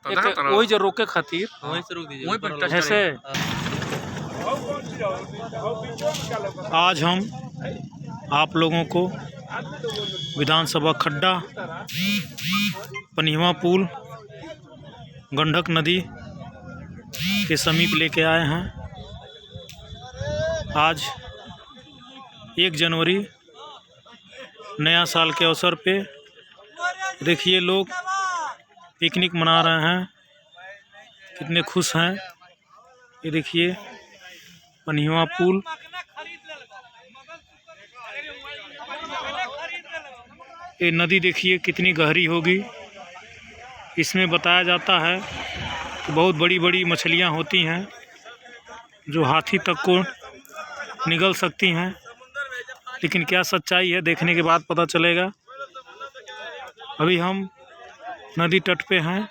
वही जो रोके खातिर वहीं से रोक दीजिए, वहीं पर ऐसे। आज हम आप लोगों को विधानसभा खड्डा, पनिहवा पुल, गंडक नदी के समीप लेके आए हैं। आज 1 जनवरी नया साल के अवसर पे देखिए लोग पिकनिक मना रहे हैं, कितने खुश हैं। ये देखिए पनिहवा पुल, ये नदी देखिए कितनी गहरी होगी। इसमें बताया जाता है कि बहुत बड़ी बड़ी मछलियां होती हैं जो हाथी तक को निगल सकती हैं, लेकिन क्या सच्चाई है देखने के बाद पता चलेगा। अभी हम नदी तट पे हैं,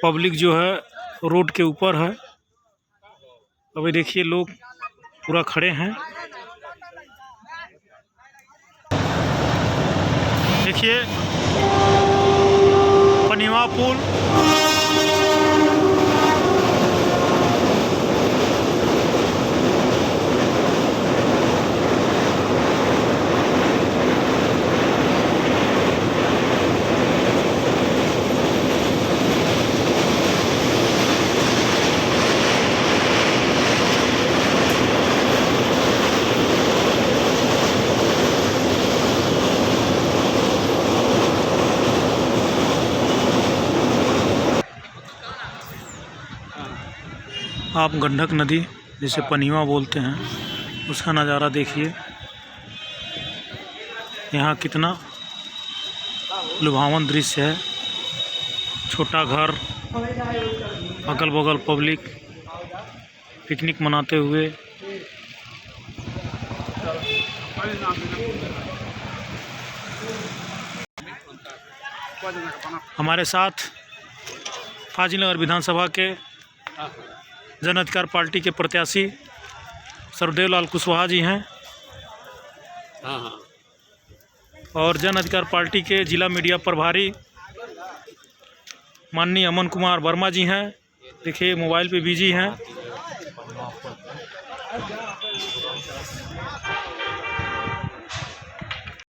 पब्लिक जो है रोड के ऊपर है। अभी देखिए लोग पूरा खड़े हैं। देखिए पनिहवा पुल, आप गंडक नदी जिसे पनिहवा बोलते हैं उसका नज़ारा देखिए। यहाँ कितना लुभावन दृश्य है। छोटा घर, अगल बगल पब्लिक पिकनिक मनाते हुए। हमारे साथ फाजिलनगर विधानसभा के जन अधिकार पार्टी के प्रत्याशी सरदेव लाल कुशवाहा जी हैं और जन अधिकार पार्टी के जिला मीडिया प्रभारी माननीय अमन कुमार वर्मा जी हैं। देखिए मोबाइल पे बिजी हैं।